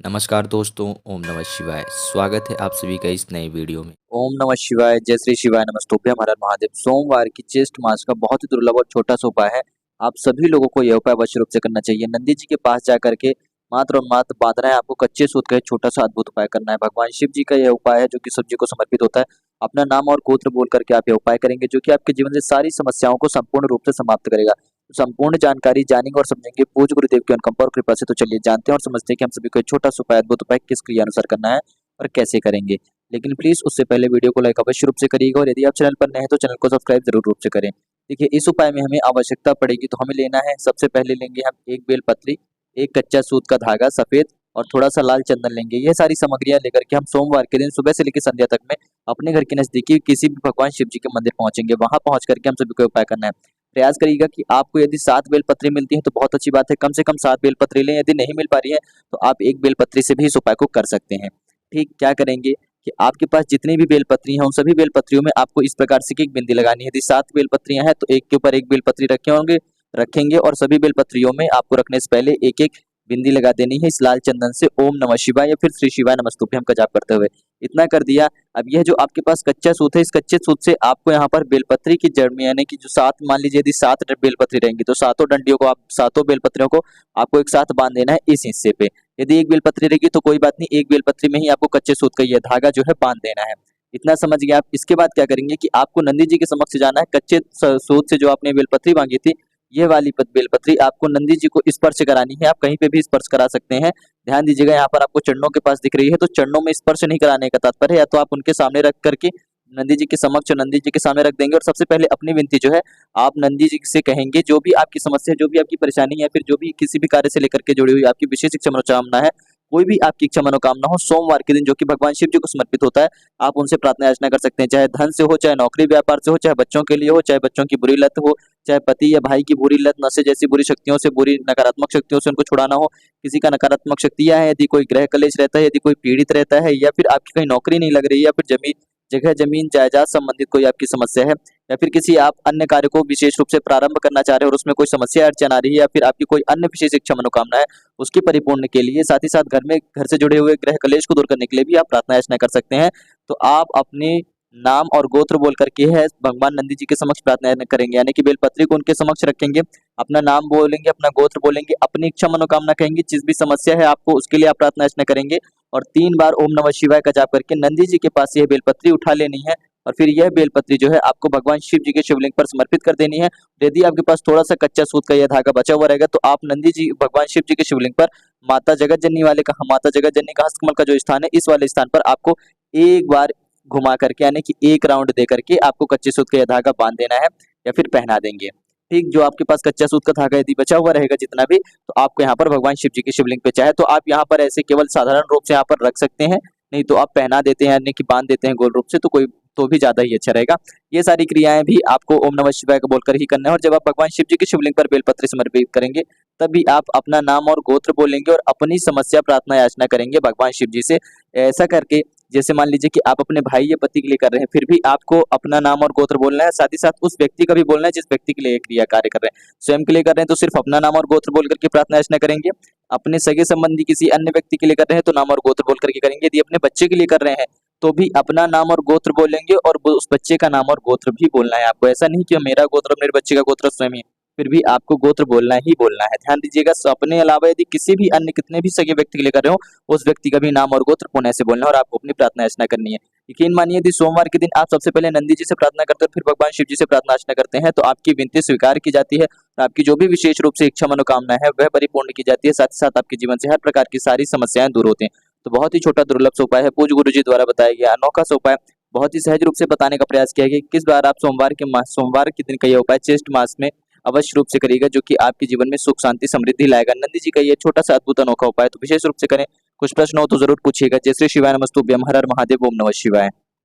नमस्कार दोस्तों, ओम नमः शिवाय। स्वागत है आप सभी का इस नए वीडियो में। ओम नमः शिवाय, जय श्री शिवाय, नमस्तुभ्यम, हर हर महादेव। सोमवार की ज्येष्ठ मास का बहुत ही दुर्लभ और छोटा सा उपाय है। आप सभी लोगों को यह उपाय अवश्य रूप से करना चाहिए। नंदी जी के पास जाकर के मात्र और मात्र बांधना है आपको कच्चे सूत का एक छोटा सा अद्भुत उपाय करना है। भगवान शिव जी का यह उपाय है जो कि शिव जी को समर्पित होता है। अपना नाम और गोत्र बोल करके आप यह उपाय करेंगे जो कि आपके जीवन से सारी समस्याओं को संपूर्ण रूप से समाप्त करेगा। तो संपूर्ण जानकारी जानेंगे और समझेंगे पूज्य गुरुदेव की अनुकंपा और कृपा से। तो चलिए जानते हैं और समझते हैं कि हम सभी को एक छोटा सा उपाय, अद्भुत उपाय किस क्रिया अनुसार करना है और कैसे करेंगे। लेकिन प्लीज़ उससे पहले वीडियो को लाइक अवश्य रूप से करिएगा और यदि आप चैनल पर नए हैं तो चैनल को सब्सक्राइब जरूर रूप से करें। देखिए, इस उपाय में हमें आवश्यकता पड़ेगी तो हमें लेना है, सबसे पहले लेंगे हम एक बेलपत्री, एक कच्चा सूत का धागा सफेद और थोड़ा सा लाल चंदन लेंगे। ये सारी सामग्रियां लेकर के हम सोमवार के दिन सुबह से लेकर संध्या तक में अपने घर के नजदीकी किसी भी भगवान शिव जी के मंदिर पहुंचेंगे। वहां पहुंच करके हम सभी को उपाय करना है। प्रयास करिएगा कि आपको यदि 7 बेलपत्री मिलती है तो बहुत अच्छी बात है, कम से कम 7 बेलपत्री लें। यदि नहीं मिल पा रही है तो आप एक बेलपत्री से भी इस उपाय को कर सकते हैं। ठीक, क्या करेंगे कि आपके पास जितनी भी बेलपत्री हैं उन सभी बेलपत्रियों में आपको इस प्रकार से एक बिंदी लगानी है। यदि 7 बेलपत्रियां हैं तो एक के ऊपर एक बेलपत्री रखेंगे और सभी बेलपत्रियों में आपको रखने से पहले एक एक बिंदी लगा देनी है इस लाल चंदन से ओम नमः शिवाय या फिर श्री शिवाय नमस्तुभ्यम का जाप करते हुए। इतना कर दिया। अब यह जो आपके पास कच्चा सूत है, इस कच्चे सूत से आपको यहाँ पर बेलपत्री की जड़ में, यानी कि जो 7, मान लीजिए यदि 7 बेलपत्री रहेंगी तो सातों डंडियों को, आप सातों बेलपत्रियों को आपको एक साथ बांध देना है इस हिस्से पे। यदि एक बेलपत्री रहेगी तो कोई बात नहीं, एक बेलपत्री में ही आपको कच्चे सूत का यह धागा जो है बांध देना है। इतना समझ गए आप। इसके बाद क्या करेंगे कि आपको नंदी जी के समक्ष जाना है। कच्चे सूत से जो आपने बेलपत्री मांगी थी, ये वाली बेलपत्री आपको नंदी जी को स्पर्श करानी है। आप कहीं पे भी स्पर्श करा सकते हैं। ध्यान दीजिएगा, यहाँ पर आपको चरणों के पास दिख रही है तो चरणों में स्पर्श नहीं कराने का तात्पर्य है, या तो आप उनके सामने रख करके नंदी जी के समक्ष, नंदी जी के सामने रख देंगे और सबसे पहले अपनी विनती जो है आप नंदी जी से कहेंगे। जो भी आपकी समस्या, जो भी आपकी परेशानी है, फिर जो भी किसी भी कार्य से लेकर के जुड़ी हुई आपकी विशेष इच्छा मनोकामना है, कोई भी आपकी इच्छा मनोकामना हो, सोमवार के दिन जो कि भगवान शिव जी को समर्पित होता है, आप उनसे प्रार्थना याचना कर सकते हैं। चाहे धन से हो, चाहे नौकरी व्यापार से हो, चाहे बच्चों के लिए हो, चाहे बच्चों की बुरी लत हो, चाहे पति या भाई की बुरी लत, नशे जैसी बुरी शक्तियों से, बुरी नकारात्मक शक्तियों से उनको छुड़ाना हो, किसी का नकारात्मक शक्तियां है, यदि कोई ग्रह कलेश रहता है, यदि कोई पीड़ित रहता है, या फिर आपकी कहीं नौकरी नहीं लग रही है, या फिर जमीन जायदाद संबंधित कोई आपकी समस्या है, या फिर किसी आप अन्य कार्य को विशेष रूप से प्रारंभ करना चाह रहे हो और उसमें कोई समस्या अड़चन आ रही है, या फिर आपकी कोई अन्य विशेष इच्छा मनोकामना है, उसकी परिपूर्ण के लिए, साथ ही साथ घर से जुड़े हुए ग्रह कलेश को दूर करने के लिए भी आप प्रार्थना याचना कर सकते हैं। तो आप अपने नाम और गोत्र बोल करके है भगवान नंदी जी के समक्ष प्रार्थना करेंगे, यानी कि बेलपत्री को उनके समक्ष रखेंगे, अपना नाम बोलेंगे, अपना गोत्र बोलेंगे, अपनी इच्छा मनोकामना कहेंगे, जिस भी समस्या है आपको उसके लिए आप प्रार्थना याचना करेंगे और 3 बार ओम नमः शिवाय का जाप करके नंदी जी के पास यह बेलपत्री उठा लेनी है और फिर यह बेलपत्री जो है आपको भगवान शिव जी के शिवलिंग पर समर्पित कर देनी है। यदि आपके पास थोड़ा सा कच्चा सूत का यह धागा बचा हुआ रहेगा तो आप नंदी जी, भगवान शिव जी के शिवलिंग पर माता जगत जननी का हस्तकमल का जो स्थान है, इस वाले स्थान पर आपको एक बार घुमा करके, यानी कि एक राउंड दे करके आपको कच्चे सूत का यह धागा बांध देना है या फिर पहना देंगे। ठीक, जो आपके पास कच्चा सूत का धागा यदि बचा हुआ रहेगा जितना भी, तो आपको यहाँ पर भगवान शिव जी के शिवलिंग पे, चाहे तो आप यहाँ पर ऐसे केवल साधारण रूप से यहाँ पर रख सकते हैं, नहीं तो आप पहना देते हैं, यानी कि बांध देते हैं गोल रूप से, तो भी ज्यादा ही अच्छा रहेगा। ये सारी क्रियाएं भी आपको ओम नमः शिवाय का बोलकर ही करना है और जब आप भगवान शिव जी के शिवलिंग पर बेलपत्र समर्पित करेंगे तब भी आप अपना नाम और गोत्र बोलेंगे और अपनी समस्या प्रार्थना याचना करेंगे भगवान शिव जी से। ऐसा करके, जैसे मान लीजिए कि आप अपने भाई या पति के लिए कर रहे हैं, फिर भी आपको अपना नाम और गोत्र बोलना है, साथ ही साथ उस व्यक्ति का भी बोलना है जिस व्यक्ति के लिए ये क्रिया कार्य कर रहे हैं। स्वयं के लिए कर रहे हैं तो सिर्फ अपना नाम और गोत्र बोल करके प्रार्थना याचना करेंगे। अपने सगे संबंधी किसी अन्य व्यक्ति के लिए कर रहे हैं तो नाम और गोत्र बोल करके करेंगे। यदि अपने बच्चे के लिए कर रहे हैं तो भी अपना नाम और गोत्र बोलेंगे और उस बच्चे का नाम और गोत्र भी बोलना है आपको। ऐसा नहीं कि मेरा गोत्र मेरे बच्चे का गोत्र स्वयं ही, फिर भी आपको गोत्र बोलना ही बोलना है। ध्यान दीजिएगा, अपने अलावा यदि किसी भी अन्य कितने भी सगे व्यक्ति के लिए कर रहे हो, उस व्यक्ति का भी नाम और गोत्र पुण्य से बोलना है और आपको अपनी प्रार्थना याचना करनी है। यकीन मानिए, यदि सोमवार के दिन आप सबसे पहले नंदी जी से प्रार्थना करते हो, फिर भगवान शिव जी से प्रार्थना याचना करते हैं, तो आपकी विनती स्वीकार की जाती है और आपकी जो भी विशेष रूप से इच्छा मनोकामना है वह परिपूर्ण की जाती है। साथ ही साथ आपके जीवन से हर प्रकार की सारी समस्याएं दूर होती हैं। तो बहुत ही छोटा दुर्लभ सा उपाय है, पूज्य गुरु जी द्वारा बताया गया अनोखा सा उपाय, बहुत ही सहज रूप से बताने का प्रयास किया गया। किस बार आप सोमवार के दिन का यह उपाय ज्येष्ठ मास में अवश्य रूप से करिएगा, जो कि आपके जीवन में सुख शांति समृद्धि लाएगा। नंदी जी का ये छोटा सा अद्भुत अनोखा उपाय तो विशेष रूप से करें। कुछ प्रश्न हो तो जरूर पूछिएगा। जय श्री शिवाय नमस्तुभ्यम, हर हर महादेव, ओम नमः शिवाय।